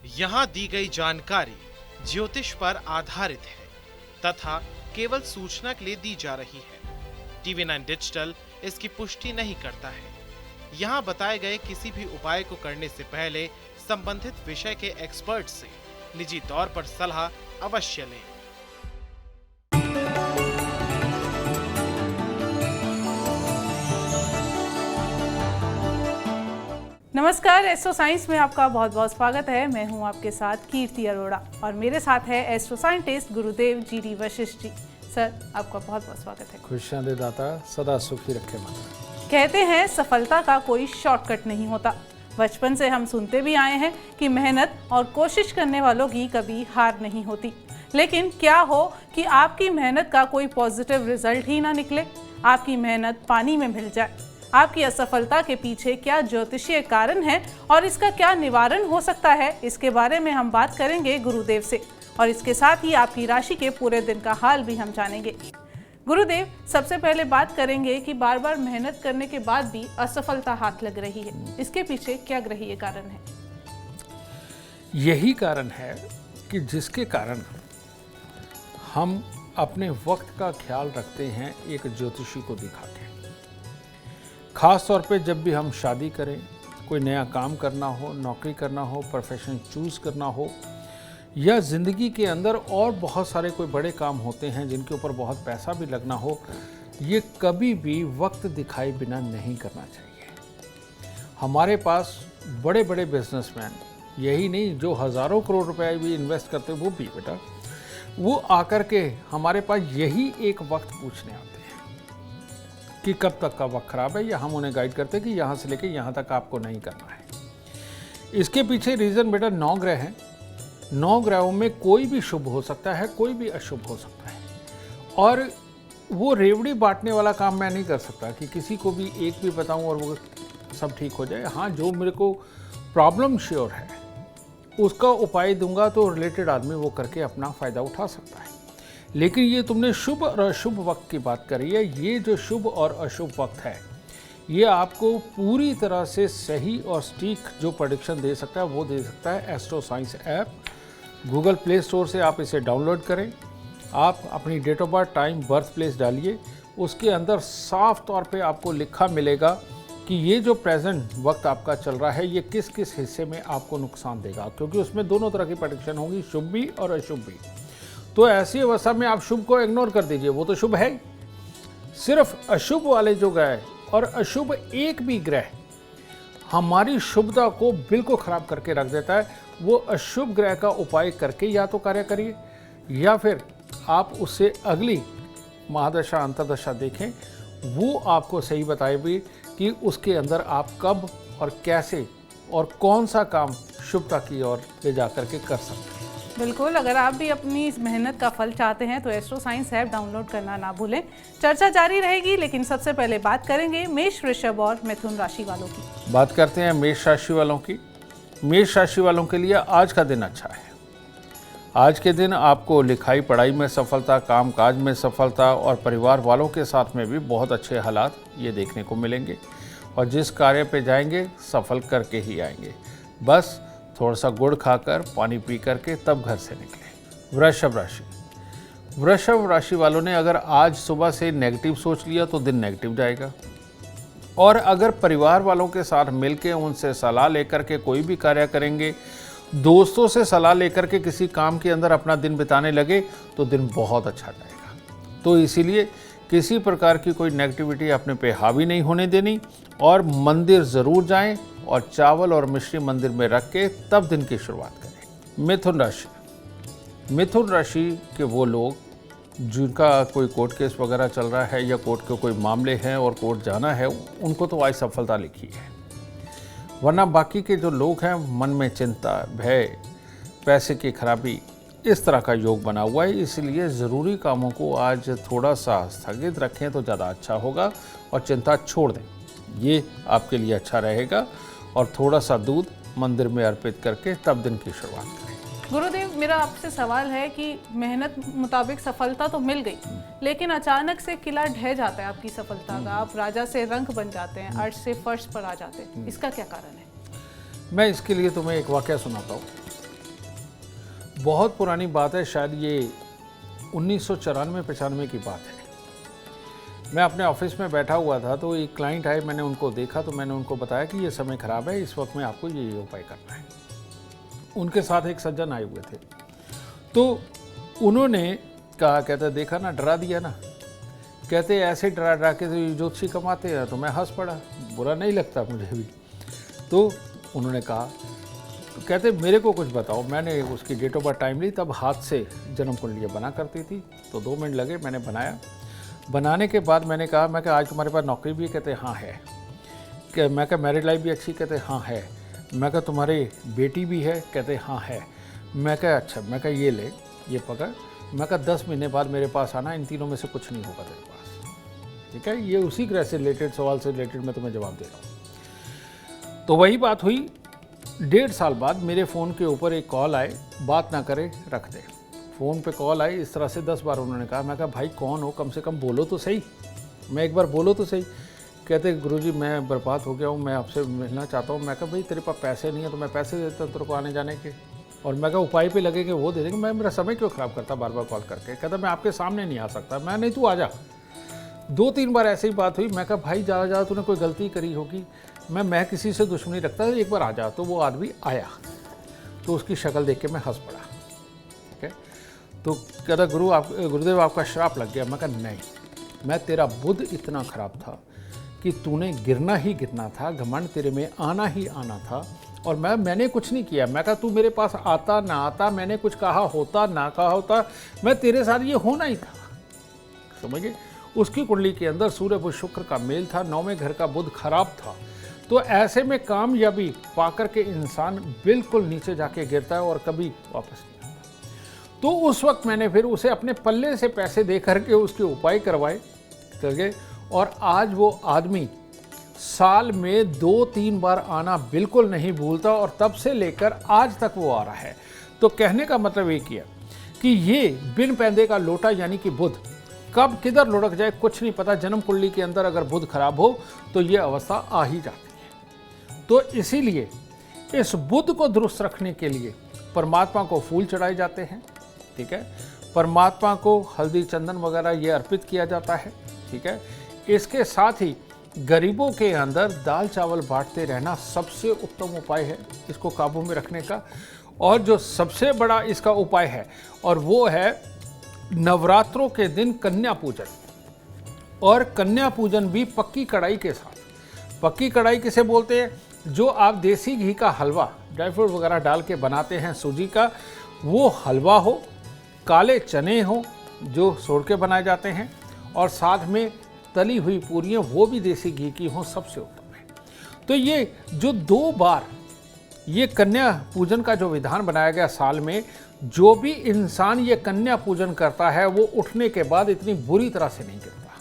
यहाँ दी गई जानकारी ज्योतिष पर आधारित है तथा केवल सूचना के लिए दी जा रही है। TV9 डिजिटल इसकी पुष्टि नहीं करता है। यहाँ बताए गए किसी भी उपाय को करने से पहले संबंधित विषय के एक्सपर्ट से निजी तौर पर सलाह अवश्य लें। नमस्कार, एस्ट्रो साइंस में आपका बहुत बहुत स्वागत है। मैं हूं आपके साथ कीर्ति अरोड़ा और मेरे साथ है एस्ट्रो साइंटिस्ट गुरुदेव जी वशिष्ठ जी। सर, आपका बहुत बहुत स्वागत है। खुशियां दे दाता, सदा सुखी रखे माता। कहते हैं सफलता का कोई शॉर्टकट नहीं होता। बचपन से हम सुनते भी आए हैं कि मेहनत और कोशिश करने वालों की कभी हार नहीं होती। लेकिन क्या हो कि आपकी मेहनत का कोई पॉजिटिव रिजल्ट ही ना निकले, आपकी मेहनत पानी में मिल जाए। आपकी असफलता के पीछे क्या ज्योतिषीय कारण है और इसका क्या निवारण हो सकता है, इसके बारे में हम बात करेंगे गुरुदेव से। और इसके साथ ही आपकी राशि के पूरे दिन का हाल भी हम जानेंगे। गुरुदेव, सबसे पहले बात करेंगे कि बार बार मेहनत करने के बाद भी असफलता हाथ लग रही है, इसके पीछे क्या ग्रहीय कारण है? यही कारण है कि जिसके कारण हम अपने वक्त का ख्याल रखते हैं एक ज्योतिषी को दिखा के। खास तौर पे जब भी हम शादी करें, कोई नया काम करना हो, नौकरी करना हो, प्रोफेशन चूज करना हो, या ज़िंदगी के अंदर और बहुत सारे कोई बड़े काम होते हैं जिनके ऊपर बहुत पैसा भी लगना हो, ये कभी भी वक्त दिखाए बिना नहीं करना चाहिए। हमारे पास बड़े बड़े बिजनेसमैन, यही नहीं जो हज़ारों करोड़ रुपए भी इन्वेस्ट करते वो भी बेटा, वो आकर के हमारे पास यही एक वक्त पूछने आते हैं कि कब तक का वक्त खराब है, या हम उन्हें गाइड करते हैं कि यहाँ से लेके यहाँ तक आपको नहीं करना है। इसके पीछे रीज़न बेटा 9 ग्रह हैं। 9 ग्रहों में कोई भी शुभ हो सकता है, कोई भी अशुभ हो सकता है। और वो रेवड़ी बांटने वाला काम मैं नहीं कर सकता कि किसी को भी एक भी बताऊं और वो सब ठीक हो जाए। हाँ, जो मेरे को प्रॉब्लम श्योर है उसका उपाय दूंगा तो रिलेटेड आदमी वो करके अपना फ़ायदा उठा सकता है। लेकिन ये तुमने शुभ और अशुभ वक्त की बात करी है। ये जो शुभ और अशुभ वक्त है, ये आपको पूरी तरह से सही और सटीक जो प्रेडिक्शन दे सकता है वो दे सकता है Astro Science app. Google Play Store से आप इसे डाउनलोड करें। आप अपनी date of birth, time, birth place डालिए। उसके अंदर साफ तौर पे आपको लिखा मिलेगा कि ये जो प्रेजेंट वक्त आपका चल रहा है ये किस किस हिस्से में आपको नुकसान देगा, क्योंकि उसमें दोनों तरह की प्रेडिक्शन होगी, शुभ भी और अशुभ भी। तो ऐसी अवस्था में आप शुभ को इग्नोर कर दीजिए, वो तो शुभ है ही। सिर्फ अशुभ वाले जो ग्रह और अशुभ एक भी ग्रह हमारी शुभता को बिल्कुल खराब करके रख देता है। वो अशुभ ग्रह का उपाय करके या तो कार्य करिए, या फिर आप उससे अगली महादशा अंतर्दशा देखें। वो आपको सही बताएगी कि उसके अंदर आप कब और कैसे और कौन सा काम शुभता की ओर ले जा करके कर सकते हैं। बिल्कुल, अगर आप भी अपनी इस मेहनत का फल चाहते हैं तो एस्ट्रो साइंस ऐप डाउनलोड करना ना भूलें। चर्चा जारी रहेगी, लेकिन सबसे पहले बात करेंगे मेष, वृषभ और मिथुन राशि वालों की। बात करते हैं मेष राशि वालों की। मेष राशि वालों के लिए आज का दिन अच्छा है। आज के दिन आपको लिखाई पढ़ाई में सफलता, काम काज में सफलता और परिवार वालों के साथ में भी बहुत अच्छे हालात ये देखने को मिलेंगे। और जिस कार्य पे जाएंगे सफल करके ही आएंगे। बस थोड़ा सा गुड़ खाकर, पानी पी करके तब घर से निकले। वृषभ राशि। वृषभ राशि वालों ने अगर आज सुबह से नेगेटिव सोच लिया तो दिन नेगेटिव जाएगा। और अगर परिवार वालों के साथ मिलके उनसे सलाह लेकर के कोई भी कार्य करेंगे, दोस्तों से सलाह लेकर के किसी काम के अंदर अपना दिन बिताने लगे तो दिन बहुत अच्छा जाएगा। तो इसीलिए किसी प्रकार की कोई नेगेटिविटी अपने पे हावी नहीं होने देनी, और मंदिर ज़रूर जाएं और चावल और मिश्री मंदिर में रख के तब दिन की शुरुआत करें। मिथुन राशि। मिथुन राशि के वो लोग जिनका कोई कोर्ट केस वगैरह चल रहा है या कोर्ट के कोई मामले हैं और कोर्ट जाना है, उनको तो आज सफलता लिखी है। वरना बाकी के जो लोग हैं मन में चिंता, भय, पैसे की खराबी, इस तरह का योग बना हुआ है। इसलिए ज़रूरी कामों को आज थोड़ा सा स्थगित रखें तो ज़्यादा अच्छा होगा और चिंता छोड़ दें, ये आपके लिए अच्छा रहेगा। और थोड़ा सा दूध मंदिर में अर्पित करके तब दिन की शुरुआत करें। गुरुदेव, मेरा आपसे सवाल है कि मेहनत मुताबिक सफलता तो मिल गई, लेकिन अचानक से किला ढह जाता है आपकी सफलता का, आप राजा से रंक बन जाते हैं, अर्श से फर्श पर आ जाते हैं, इसका क्या कारण है? मैं इसके लिए तुम्हें एक वाकया सुनाता हूँ। बहुत पुरानी बात है, शायद ये 1994-95 की बात है। मैं अपने ऑफिस में बैठा हुआ था तो एक क्लाइंट आए, मैंने उनको देखा तो मैंने उनको बताया कि ये समय ख़राब है, इस वक्त में आपको ये उपाय करना है। उनके साथ एक सज्जन आए हुए थे, तो उन्होंने कहा, कहते देखा ना, डरा दिया ना, कहते ऐसे डरा डरा के तो ज्योतिषी कमाते हैं। तो मैं हंस पड़ा, बुरा नहीं लगता मुझे भी। तो उन्होंने कहा, कहते मेरे को कुछ बताओ। मैंने उसकी डेट ऑफ बर्थ टाइम ली, तब हाथ से जन्म कुंडलियाँ बना करती थी, तो 2 मिनट लगे, मैंने बनाया। बनाने के बाद मैंने कहा, मैं कहा आज तुम्हारे पास नौकरी भी है? कहते हाँ है। मैं कहा मैरिड लाइफ भी अच्छी? कहते हाँ है। मैं कहा तुम्हारी बेटी भी है? कहते हाँ है। मैं कहा अच्छा। मैं कहा ये ले, ये पकड़। मैं कहा 10 महीने बाद मेरे पास आना, इन तीनों में से कुछ नहीं होगा तेरे पास, ठीक है? ये उसी ग्रह से रिलेटेड, सवाल से रिलेटेड मैं तुम्हें जवाब दे रहा हूँ। तो वही बात हुई। 1.5 साल बाद मेरे फ़ोन के ऊपर एक कॉल आए, बात ना करे रख दे। फ़ोन पे कॉल आई, इस तरह से 10 बार उन्होंने कहा। मैं कहा भाई कौन हो, कम से कम बोलो तो सही, मैं एक बार बोलो तो सही। कहते गुरुजी मैं बर्बाद हो गया हूँ, मैं आपसे मिलना चाहता हूँ। मैं कहा भाई तेरे पास पैसे नहीं है तो मैं पैसे देता तेरे को आने जाने के, और मैं कहा उपाय पे लगे कि वो दे देंगे, मैं मेरा समय क्यों ख़राब करता बार बार कॉल करके। कहता मैं आपके सामने नहीं आ सकता। मैं नहीं, तू आ जा। 2-3 बार ऐसी ही बात हुई। मैं कहा भाई ज़्यादा ज़्यादा तूने कोई गलती करी होगी, मैं किसी से दुश्मनी रखता, एक बार आ जा। तो वो आदमी आया, तो उसकी शक्ल देख के मैं हंस पड़ा, ठीक है? तो कहता गुरुदेव आपका श्राप लग गया। मैं कहा नहीं, मैं तेरा बुद्ध इतना ख़राब था कि तूने गिरना ही गिरना था, घमंड तेरे में आना ही आना था, और मैंने कुछ नहीं किया। मैं कहा तू मेरे पास आता ना आता, मैंने कुछ कहा होता ना कहा होता, मैं तेरे साथ ये होना ही था, समझिए। उसकी कुंडली के अंदर सूर्य बुध शुक्र का मेल था, 9वें घर का बुध खराब था। तो ऐसे में कामयाबी पाकर के इंसान बिल्कुल नीचे जाके गिरता है और कभी वापस नहीं आता। तो उस वक्त मैंने फिर उसे अपने पल्ले से पैसे दे करके उसके उपाय करवाए करके, और आज वो आदमी साल में 2-3 बार आना बिल्कुल नहीं भूलता, और तब से लेकर आज तक वो आ रहा है। तो कहने का मतलब ये किया कि ये बिन पैंदे का लोटा यानी कि बुध कब किधर लुढ़क जाए कुछ नहीं पता। जन्म कुंडली के अंदर अगर बुध खराब हो तो ये अवस्था आ ही जाती है। तो इसीलिए इस बुध को दुरुस्त रखने के लिए परमात्मा को फूल चढ़ाए जाते हैं, ठीक है? परमात्मा को हल्दी चंदन वगैरह ये अर्पित किया जाता है, ठीक है? इसके साथ ही गरीबों के अंदर दाल चावल बांटते रहना सबसे उत्तम उपाय है इसको काबू में रखने का। और जो सबसे बड़ा इसका उपाय है, और वो है नवरात्रों के दिन कन्या पूजन, और कन्या पूजन भी पक्की कढ़ाई के साथ। पक्की कढ़ाई किसे बोलते हैं? जो आप देसी घी का हलवा ड्राई फ्रूट वगैरह डाल के बनाते हैं, सूजी का, वो हलवा हो, काले चने हो जो सोड़ के बनाए जाते हैं, और साथ में तली हुई पूरियाँ वो भी देसी घी की हों, सबसे उत्तम है। तो ये जो 2 बार ये कन्या पूजन का जो विधान बनाया गया साल में, जो भी इंसान ये कन्या पूजन करता है वो उठने के बाद इतनी बुरी तरह से नहीं गिरता,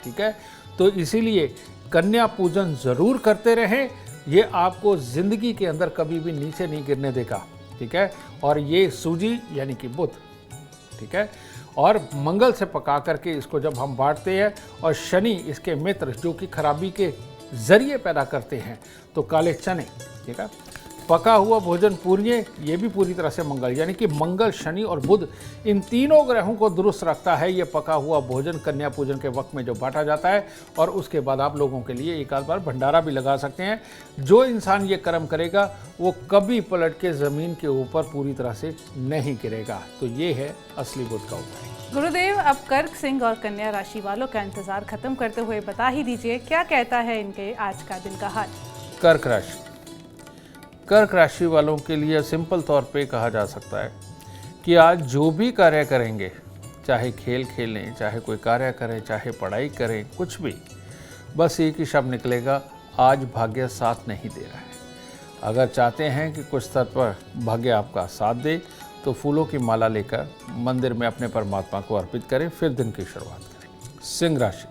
ठीक है? तो इसीलिए कन्या पूजन ज़रूर करते रहें, ये आपको ज़िंदगी के अंदर कभी भी नीचे नहीं गिरने देगा, ठीक है? और ये सूजी यानी कि बुध, ठीक है? और मंगल से पका करके इसको जब हम बांटते हैं, और शनि इसके मित्र जो कि खराबी के ज़रिए पैदा करते हैं, तो काले चने, ठीक है? पका हुआ भोजन पूरियाँ, ये भी पूरी तरह से मंगल, यानी कि मंगल, शनि और बुध, इन तीनों ग्रहों को दुरुस्त रखता है ये पका हुआ भोजन कन्या पूजन के वक्त में जो बांटा जाता है। और उसके बाद आप लोगों के लिए एक आध बार भंडारा भी लगा सकते हैं। जो इंसान ये कर्म करेगा वो कभी पलट के ज़मीन के ऊपर पूरी तरह से नहीं गिरेगा। तो ये है असली बुध का उपाय। गुरुदेव, अब कर्क, सिंह और कन्या राशि वालों का इंतजार खत्म करते हुए बता ही दीजिए क्या कहता है इनके आज का दिन का हाल। कर्क राशि। कर्क राशि वालों के लिए सिंपल तौर पे कहा जा सकता है कि आज जो भी कार्य करेंगे, चाहे खेल खेलें, चाहे कोई कार्य करें, चाहे पढ़ाई करें, कुछ भी, बस एक ही शब्द निकलेगा, आज भाग्य साथ नहीं दे रहा है। अगर चाहते हैं कि कुछ स्तर पर भाग्य आपका साथ दे, तो फूलों की माला लेकर मंदिर में अपने परमात्मा को अर्पित करें, फिर दिन की शुरुआत करें। सिंह राशि।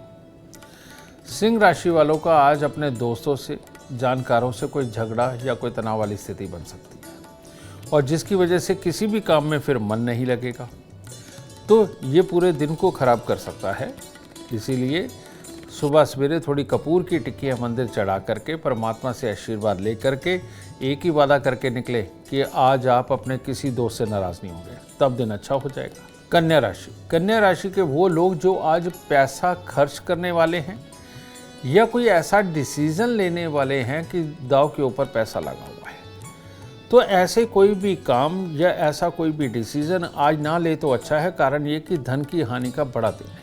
सिंह राशि वालों का आज अपने दोस्तों से, जानकारों से कोई झगड़ा या कोई तनाव वाली स्थिति बन सकती है, और जिसकी वजह से किसी भी काम में फिर मन नहीं लगेगा, तो ये पूरे दिन को खराब कर सकता है। इसीलिए सुबह सवेरे थोड़ी कपूर की टिक्कियाँ मंदिर चढ़ा करके परमात्मा से आशीर्वाद ले करके एक ही वादा करके निकले कि आज आप अपने किसी दोस्त से नाराज़ नहीं होंगे, तब दिन अच्छा हो जाएगा। कन्या राशि के वो लोग जो आज पैसा खर्च करने वाले हैं या कोई ऐसा डिसीज़न लेने वाले हैं कि दांव के ऊपर पैसा लगा हुआ है, तो ऐसे कोई भी काम या ऐसा कोई भी डिसीज़न आज ना ले तो अच्छा है। कारण ये कि धन की हानि का बड़ा दिन है,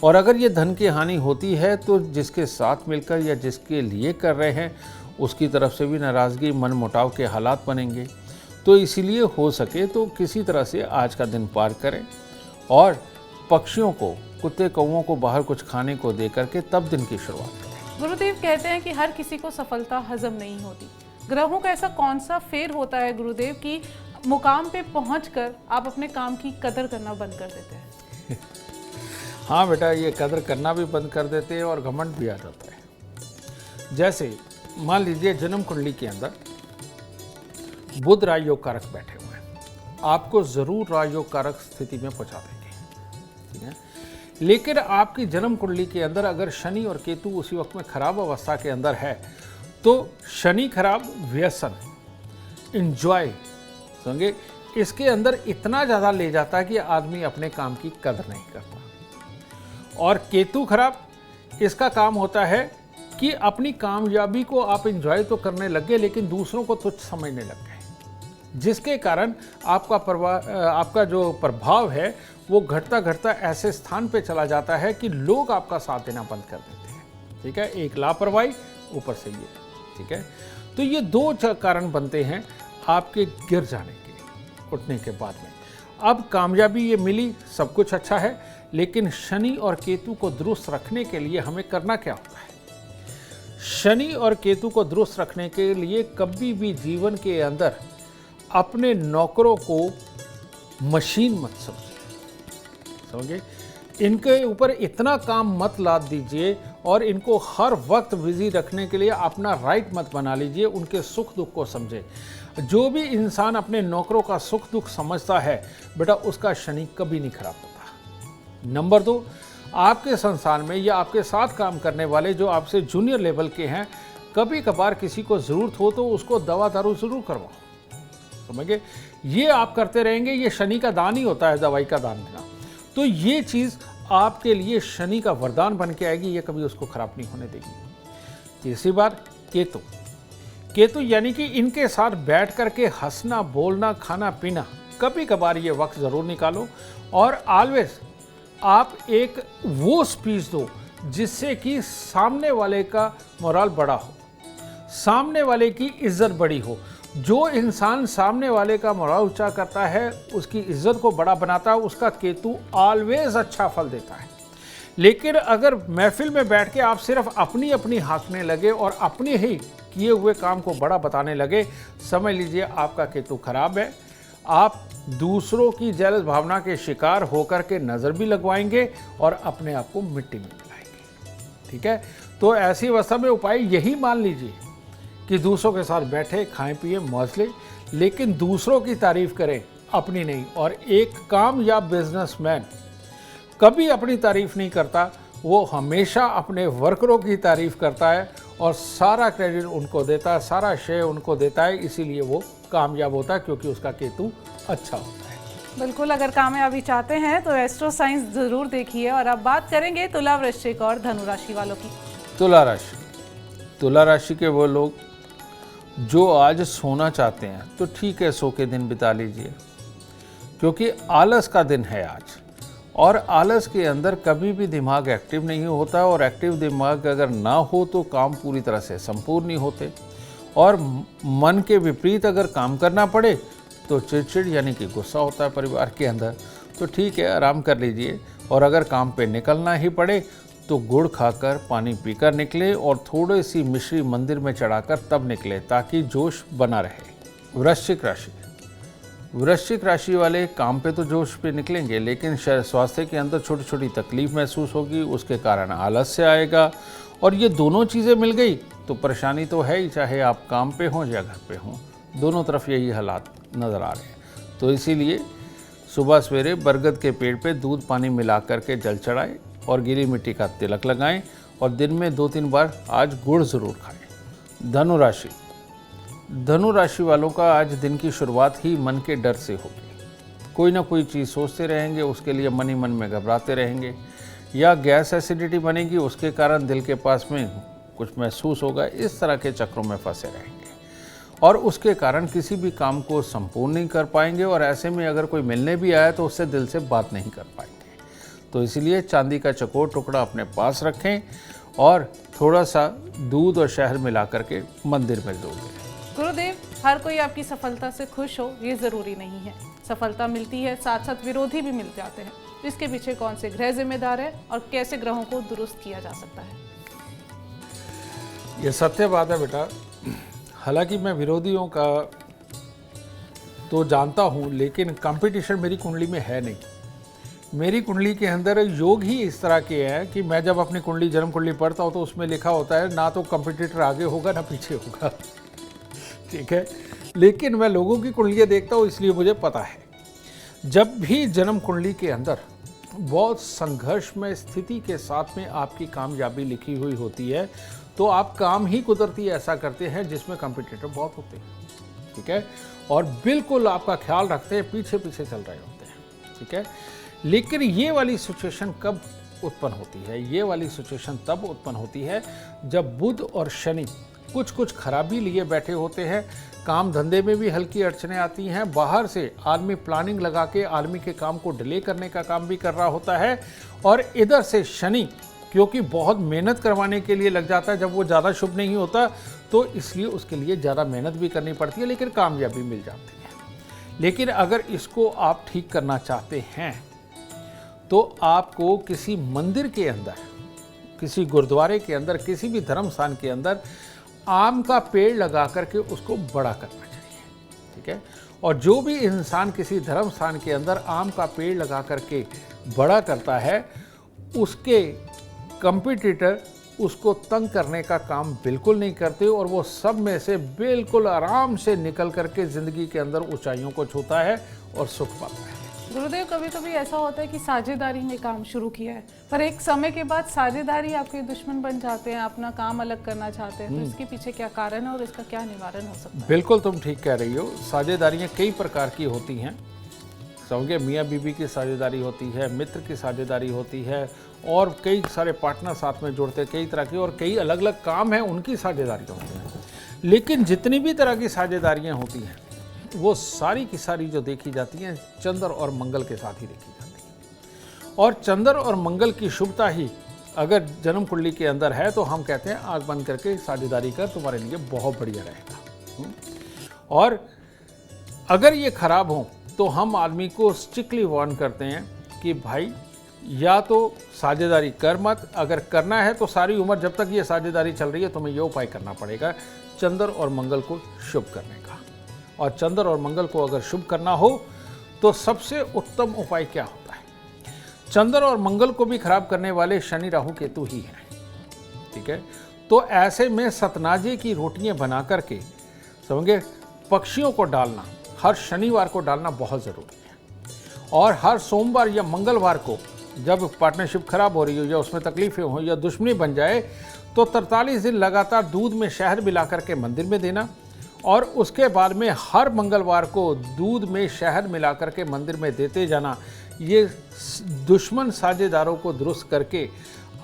और अगर ये धन की हानि होती है तो जिसके साथ मिलकर या जिसके लिए कर रहे हैं उसकी तरफ से भी नाराज़गी, मन मुटाव के हालात बनेंगे। तो इसीलिए हो सके तो किसी तरह से आज का दिन पार करें और पक्षियों को, कुत्ते कौओं को बाहर कुछ खाने को दे करके तब दिन की शुरुआत करें। गुरुदेव कहते हैं कि हर किसी को सफलता हजम नहीं होती। ग्रहों का ऐसा कौन सा फेर होता है गुरुदेव कि मुकाम पे पहुंचकर आप अपने काम की कदर करना बंद कर देते हैं? हाँ बेटा, ये कदर करना भी बंद कर देते हैं और घमंड भी आ जाता है। जैसे मान लीजिए जन्म कुंडली के अंदर बुध राजयोग कारक बैठे हुए हैं, आपको जरूर राजयोग कारक स्थिति में पहुंचा देंगे, ठीक है। लेकिन आपकी जन्म कुंडली के अंदर अगर शनि और केतु उसी वक्त में खराब अवस्था के अंदर है तो शनि खराब, व्यसन, इंजॉय, समझे, इसके अंदर इतना ज़्यादा ले जाता है कि आदमी अपने काम की कदर नहीं करता। और केतु खराब, इसका काम होता है कि अपनी कामयाबी को आप इंजॉय तो करने लग गए लेकिन दूसरों को तुच्छ समझने लग गए, जिसके कारण आपका जो प्रभाव है वो घटता घटता ऐसे स्थान पे चला जाता है कि लोग आपका साथ देना बंद कर देते हैं, ठीक है। एक लापरवाही, ऊपर से ये, ठीक है। तो ये दो कारण बनते हैं आपके गिर जाने के, उठने के बाद में। अब कामयाबी ये मिली, सब कुछ अच्छा है, लेकिन शनि और केतु को दुरुस्त रखने के लिए हमें करना क्या होता है? शनि और केतु को दुरुस्त रखने के लिए कभी भी जीवन के अंदर अपने नौकरों को मशीन मत समझिए, इनके ऊपर इतना काम मत लाद दीजिए और इनको हर वक्त बिजी रखने के लिए अपना राइट मत बना लीजिए। उनके सुख दुख को समझे। जो भी इंसान अपने नौकरों का सुख दुख समझता है बेटा, उसका शनि कभी नहीं खराब होता। नंबर 2, आपके संस्थान में या आपके साथ काम करने वाले जो आपसे जूनियर लेवल के हैं, कभी कभार किसी को ज़रूरत हो तो उसको दवा दारू ज़रूर करवाओ, समझिए। ये आप करते रहेंगे, ये शनि का दान ही होता है, दवाई का दान देना। तो ये चीज़ आपके लिए शनि का वरदान बन के आएगी, ये कभी उसको खराब नहीं होने देगी। तीसरी बात, केतु यानी कि इनके साथ बैठ करके हंसना, बोलना, खाना पीना, कभी कभार ये वक्त ज़रूर निकालो और ऑलवेज आप एक वो स्पीच दो जिससे कि सामने वाले का मोरल बड़ा हो, सामने वाले की इज्जत बड़ी हो। जो इंसान सामने वाले का मोरल ऊंचा करता है, उसकी इज्जत को बड़ा बनाता है, उसका केतु ऑलवेज अच्छा फल देता है। लेकिन अगर महफिल में बैठ के आप सिर्फ अपनी अपनी हाँकने लगे और अपने ही किए हुए काम को बड़ा बताने लगे, समझ लीजिए आपका केतु खराब है। आप दूसरों की जेलस भावना के शिकार होकर के नज़र भी लगवाएंगे और अपने आप को मिट्टी में मिलाएंगे, ठीक है। तो ऐसी अवस्था में उपाय यही मान लीजिए कि दूसरों के साथ बैठे, खाएं पिए, मौज लें, लेकिन दूसरों की तारीफ करें, अपनी नहीं। और एक कामयाब बिजनेसमैन कभी अपनी तारीफ नहीं करता, वो हमेशा अपने वर्करों की तारीफ करता है और सारा क्रेडिट उनको देता है, सारा श्रेय उनको देता है। इसीलिए वो कामयाब होता है, क्योंकि उसका केतु अच्छा होता है। बिल्कुल, अगर कामयाबी चाहते हैं तो एस्ट्रो साइंस जरूर देखिए। और अब बात करेंगे तुला, वृश्चिक और धनु राशि वालों की। तुला राशि के वो लोग जो आज सोना चाहते हैं तो ठीक है, सो के दिन बिता लीजिए, क्योंकि आलस का दिन है आज। और आलस के अंदर कभी भी दिमाग एक्टिव नहीं होता, और एक्टिव दिमाग अगर ना हो तो काम पूरी तरह से संपूर्ण नहीं होते। और मन के विपरीत अगर काम करना पड़े तो चिड़चिड़ यानी कि गुस्सा होता है परिवार के अंदर। तो ठीक है, आराम कर लीजिए। और अगर काम पे निकलना ही पड़े तो गुड़ खाकर, पानी पीकर निकले और थोड़ी सी मिश्री मंदिर में चढ़ाकर तब निकले, ताकि जोश बना रहे। वृश्चिक राशि वाले काम पे तो जोश पे निकलेंगे, लेकिन स्वास्थ्य के अंदर छोटी छोटी तकलीफ महसूस होगी, उसके कारण आलस्य आएगा। और ये दोनों चीज़ें मिल गई तो परेशानी तो है ही, चाहे आप काम पे हों या घर पे हों, दोनों तरफ यही हालात नज़र आ रहे हैं। तो इसीलिए सुबह सवेरे बरगद के पेड़ पे दूध पानी मिला करके जल चढ़ाएं और गीली मिट्टी का तिलक लगाएं और दिन में 2-3 बार आज गुड़ ज़रूर खाएं। धनु राशि, धनु राशि वालों का आज दिन की शुरुआत ही मन के डर से होगी। कोई ना कोई चीज़ सोचते रहेंगे, उसके लिए मन ही मन में घबराते रहेंगे, या गैस एसिडिटी बनेगी, उसके कारण दिल के पास में कुछ महसूस होगा। इस तरह के चक्रों में फंसे रहेंगे और उसके कारण किसी भी काम को संपूर्ण नहीं कर पाएंगे, और ऐसे में अगर कोई मिलने भी आया तो उससे दिल से बात नहीं कर पाएंगे। तो इसलिए चांदी का चकोर टुकड़ा अपने पास रखें और थोड़ा सा दूध और शहद मिला करके मंदिर में जोड़ दें। गुरुदेव, हर कोई आपकी सफलता से खुश हो ये ज़रूरी नहीं है। सफलता मिलती है, साथ साथ विरोधी भी मिल जाते हैं। इसके पीछे कौन से ग्रह जिम्मेदार है और कैसे ग्रहों को दुरुस्त किया जा सकता है? ये सत्य बात है बेटा। हालांकि मैं विरोधियों का तो जानता हूँ, लेकिन कंपटीशन मेरी कुंडली में है नहीं। मेरी कुंडली के अंदर योग ही इस तरह के हैं कि मैं जब अपनी कुंडली, जन्म कुंडली पढ़ता हूँ तो उसमें लिखा होता है ना तो कंपटीटर आगे होगा ना पीछे होगा। ठीक है, लेकिन मैं लोगों की कुंडलियाँ देखता हूँ, इसलिए मुझे पता है जब भी जन्म कुंडली के अंदर बहुत संघर्ष में स्थिति के साथ में आपकी कामयाबी लिखी हुई होती है, तो आप काम ही कुदरती ऐसा करते हैं जिसमें कंपटीटर बहुत होते हैं। ठीक है, और बिल्कुल आपका ख्याल रखते हैं, पीछे पीछे चल रहे होते हैं। ठीक है, लेकिन ये वाली सिचुएशन कब उत्पन्न होती है? ये वाली सिचुएशन तब उत्पन्न होती है जब बुध और शनि कुछ खराबी लिए बैठे होते हैं। काम धंधे में भी हल्की अड़चने आती हैं। बाहर से आदमी प्लानिंग लगा के आदमी के काम को डिले करने का काम भी कर रहा होता है, और इधर से शनि क्योंकि बहुत मेहनत करवाने के लिए लग जाता है जब वो ज़्यादा शुभ नहीं होता, तो इसलिए उसके लिए ज़्यादा मेहनत भी करनी पड़ती है, लेकिन कामयाबी मिल जाती है। लेकिन अगर इसको आप ठीक करना चाहते हैं तो आपको किसी मंदिर के अंदर, किसी गुरुद्वारे के अंदर, किसी भी धर्म स्थान के अंदर आम का पेड़ लगा करके उसको बड़ा करना चाहिए। ठीक है, और जो भी इंसान किसी धर्म स्थान के अंदर आम का पेड़ लगा करके बड़ा करता है, उसके कंपटीटर उसको तंग करने का काम बिल्कुल नहीं करते, और वो सब में से बिल्कुल आराम से निकल करके ज़िंदगी के अंदर ऊंचाइयों को छूता है और सुख पाता है। गुरुदेव, कभी कभी ऐसा होता है कि साझेदारी में काम शुरू किया है, पर एक समय के बाद साझेदारी आपके दुश्मन बन जाते हैं, अपना काम अलग करना चाहते हैं, तो इसके पीछे क्या कारण है और इसका क्या निवारण हो सकता है? बिल्कुल तुम ठीक कह रही हो। साझेदारियाँ कई प्रकार की होती हैं। समझे, मियाँ बीबी की साझेदारी होती है, मित्र की साझेदारी होती है, और कई सारे पार्टनर साथ में जुड़ते हैं, कई तरह की, और कई अलग अलग काम हैं उनकी साझेदारियाँ होती हैं। लेकिन जितनी भी तरह की साझेदारियाँ होती हैं वो सारी की सारी जो देखी जाती हैं चंद्र और मंगल के साथ ही देखी जाती है। और चंद्र और मंगल की शुभता ही अगर जन्म कुंडली के अंदर है तो हम कहते हैं आँख बंद करके साझेदारी कर, तुम्हारे लिए बहुत बढ़िया रहेगा। और अगर ये खराब हो तो हम आदमी को स्ट्रिक्टली वार्न करते हैं कि भाई या तो साझेदारी कर मत, अगर करना है तो सारी उम्र जब तक ये साझेदारी चल रही है तुम्हें ये उपाय करना पड़ेगा चंद्र और मंगल को शुभ करने का। और चंद्र और मंगल को अगर शुभ करना हो तो सबसे उत्तम उपाय क्या होता है? चंद्र और मंगल को भी खराब करने वाले शनि राहु केतु ही हैं। ठीक है, तो ऐसे में सतनाजे की रोटियां बना करके, समझे, पक्षियों को डालना, हर शनिवार को डालना बहुत ज़रूरी है। और हर सोमवार या मंगलवार को जब पार्टनरशिप खराब हो रही हो या उसमें तकलीफें हो या दुश्मनी बन जाए, तो 43 दिन लगातार दूध में शहद मिला करके मंदिर में देना, और उसके बाद में हर मंगलवार को दूध में शहद मिला करके मंदिर में देते जाना। ये दुश्मन साझेदारों को दुरुस्त करके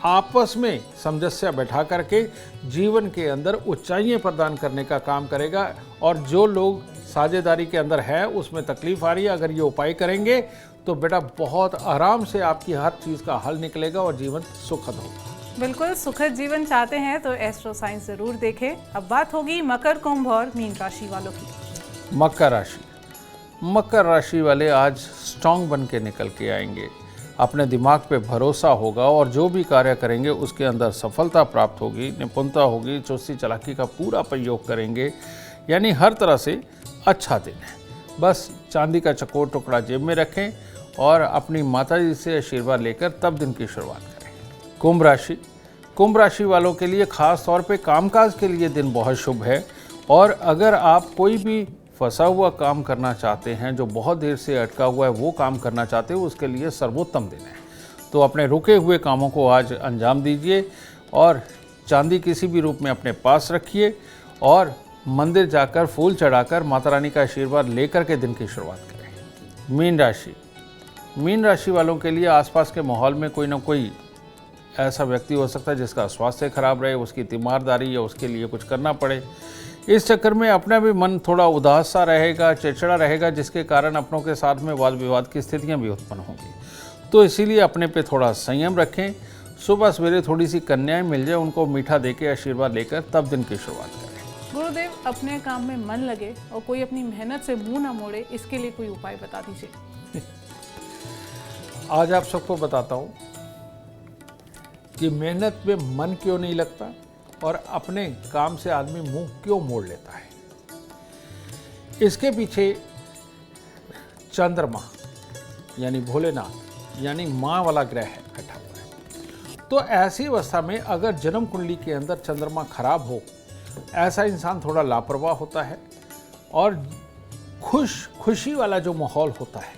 आपस में सामंजस्य बैठा करके जीवन के अंदर ऊंचाइयां प्रदान करने का काम करेगा। और जो लोग साझेदारी के अंदर है उसमें तकलीफ आ रही है, अगर ये उपाय करेंगे तो बेटा बहुत आराम से आपकी हर चीज़ का हल निकलेगा और जीवन सुखद होगा। बिल्कुल, सुखद जीवन चाहते हैं तो एस्ट्रो साइंस जरूर देखें। अब बात होगी मकर, कुंभ और मीन राशि वालों की। मकर राशि, मकर राशि वाले आज स्ट्रांग बन के निकल के आएंगे। अपने दिमाग पे भरोसा होगा और जो भी कार्य करेंगे उसके अंदर सफलता प्राप्त होगी, निपुणता होगी, चुस्ती चालाकी का पूरा प्रयोग करेंगे। यानी हर तरह से अच्छा दिन है। बस चांदी का चकोर टुकड़ा जेब में रखें और अपनी माता जी से आशीर्वाद लेकर तब दिन की शुरुआत करें। कुंभ राशि, कुंभ राशि वालों के लिए खास तौर पे कामकाज के लिए दिन बहुत शुभ है। और अगर आप कोई भी फंसा हुआ काम करना चाहते हैं, जो बहुत देर से अटका हुआ है वो काम करना चाहते हो, उसके लिए सर्वोत्तम दिन है। तो अपने रुके हुए कामों को आज अंजाम दीजिए और चांदी किसी भी रूप में अपने पास रखिए और मंदिर जाकर फूल चढ़ाकर माता रानी का आशीर्वाद लेकर के दिन की शुरुआत करें। मीन राशि वालों के लिए आसपास के माहौल में कोई ना कोई ऐसा व्यक्ति हो सकता है जिसका स्वास्थ्य खराब रहे, उसकी तीमारदारी या उसके लिए कुछ करना पड़े। इस चक्कर में अपना भी मन थोड़ा उदास सा रहेगा, चिड़चिड़ा रहेगा, जिसके कारण अपनों के साथ में वाद विवाद की स्थितियां भी उत्पन्न होंगी। तो इसीलिए अपने पे थोड़ा संयम रखें। सुबह सवेरे थोड़ी सी कन्याएं मिल जाए, उनको मीठा देके आशीर्वाद लेकर तब दिन की शुरुआत करें। गुरुदेव, अपने काम में मन लगे और कोई अपनी मेहनत से मुंह ना मोड़े, इसके लिए कोई उपाय बता दीजिए। आज आप सबको बताता हूँ कि मेहनत में मन क्यों नहीं लगता और अपने काम से आदमी मुंह क्यों मोड़ लेता है। इसके पीछे चंद्रमा यानी भोलेनाथ यानी माँ वाला ग्रह है बैठा हुआ है। तो ऐसी अवस्था में अगर जन्म कुंडली के अंदर चंद्रमा खराब हो, ऐसा इंसान थोड़ा लापरवाह होता है और खुशी वाला जो माहौल होता है,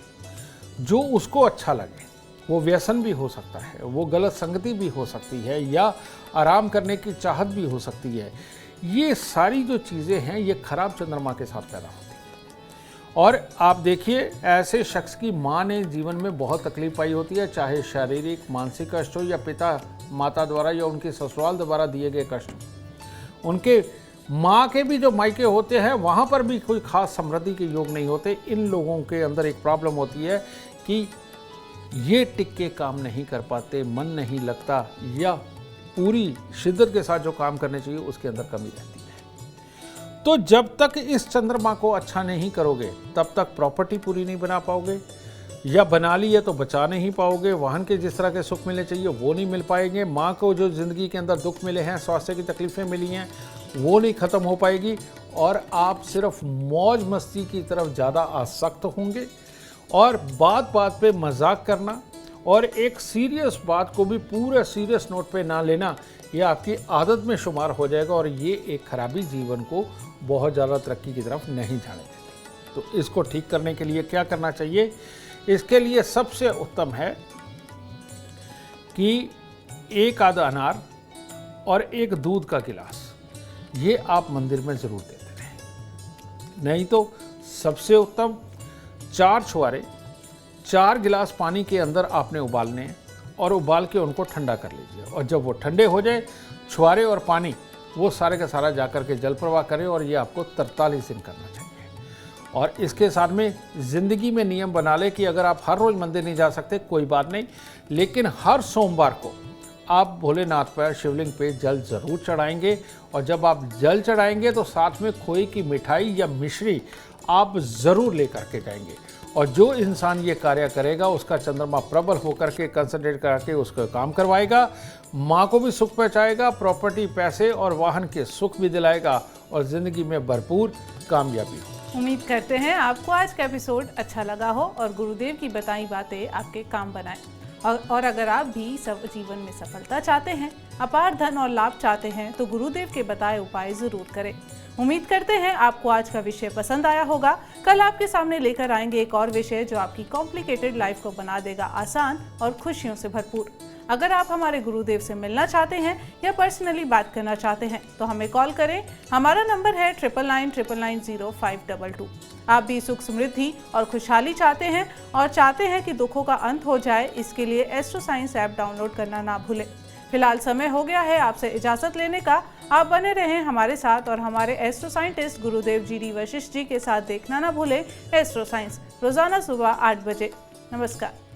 जो उसको अच्छा लगे, वो व्यसन भी हो सकता है, वो गलत संगति भी हो सकती है, या आराम करने की चाहत भी हो सकती है। ये सारी जो चीज़ें हैं ये खराब चंद्रमा के साथ पैदा होती हैं। और आप देखिए, ऐसे शख्स की माँ ने जीवन में बहुत तकलीफ पाई होती है, चाहे शारीरिक मानसिक कष्ट हो या पिता माता द्वारा या उनके ससुराल द्वारा दिए गए कष्ट हो। उनके माँ के भी जो मायके होते हैं वहाँ पर भी कोई खास समृद्धि के योग नहीं होते। इन लोगों के अंदर एक प्रॉब्लम होती है कि ये टिक के काम नहीं कर पाते, मन नहीं लगता, या पूरी शिद्दत के साथ जो काम करने चाहिए उसके अंदर कमी रहती है। तो जब तक इस चंद्रमा को अच्छा नहीं करोगे तब तक प्रॉपर्टी पूरी नहीं बना पाओगे, या बना ली है तो बचा नहीं पाओगे। वाहन के जिस तरह के सुख मिलने चाहिए वो नहीं मिल पाएंगे। माँ को जो ज़िंदगी के अंदर दुख मिले हैं, स्वास्थ्य की तकलीफ़ें मिली हैं, वो नहीं ख़त्म हो पाएगी और आप सिर्फ मौज मस्ती की तरफ ज़्यादा आसक्त होंगे। और बात बात पे मजाक करना और एक सीरियस बात को भी पूरे सीरियस नोट पे ना लेना, ये आपकी आदत में शुमार हो जाएगा और ये एक खराबी जीवन को बहुत ज़्यादा तरक्की की तरफ नहीं जाने देती। तो इसको ठीक करने के लिए क्या करना चाहिए? इसके लिए सबसे उत्तम है कि एक आधा अनार और एक दूध का गिलास ये आप मंदिर में ज़रूर देते रहें। नहीं तो सबसे उत्तम 4 छुआरे 4 गिलास पानी के अंदर आपने उबालने हैं और उबाल के उनको ठंडा कर लीजिए। और जब वो ठंडे हो जाए, छुआरे और पानी वो सारे का सारा जाकर के जल प्रवाह करें और ये आपको 43 दिन करना चाहिए। और इसके साथ में ज़िंदगी में नियम बना ले कि अगर आप हर रोज़ मंदिर नहीं जा सकते कोई बात नहीं, लेकिन हर सोमवार को आप भोलेनाथ पर शिवलिंग पे जल ज़रूर चढ़ाएंगे। और जब आप जल चढ़ाएंगे तो साथ में खोए की मिठाई या मिश्री आप ज़रूर लेकर के जाएंगे। और जो इंसान ये कार्य करेगा उसका चंद्रमा प्रबल होकर के कंसंट्रेट करके उसका काम करवाएगा, माँ को भी सुख पहुँचाएगा, प्रॉपर्टी, पैसे और वाहन के सुख भी दिलाएगा और ज़िंदगी में भरपूर कामयाबी हो। उम्मीद करते हैं आपको आज का एपिसोड अच्छा लगा हो और गुरुदेव की बताई बातें आपके काम बनाएं। और अगर आप भी सब जीवन में सफलता चाहते हैं, अपार धन और लाभ चाहते हैं, तो गुरुदेव के बताए उपाय जरूर करें। उम्मीद करते हैं आपको आज का विषय पसंद आया होगा। कल आपके सामने लेकर आएंगे एक और विषय जो आपकी कॉम्प्लिकेटेड लाइफ को बना देगा आसान और खुशियों से भरपूर। अगर आप हमारे गुरुदेव से मिलना चाहते हैं या पर्सनली बात करना चाहते हैं तो हमें कॉल करें। हमारा नंबर है 9999900522। आप भी सुख समृद्धि और खुशहाली चाहते हैं और चाहते हैं कि दुखों का अंत हो जाए, इसके लिए एस्ट्रो साइंस ऐप डाउनलोड करना ना भूलें। फिलहाल समय हो गया है आपसे इजाज़त लेने का। आप बने रहें हमारे साथ और हमारे एस्ट्रो साइंटिस्ट गुरुदेव जी वशिष्ठ जी के साथ देखना ना भूलें एस्ट्रो साइंस, रोज़ाना सुबह 8 बजे। नमस्कार।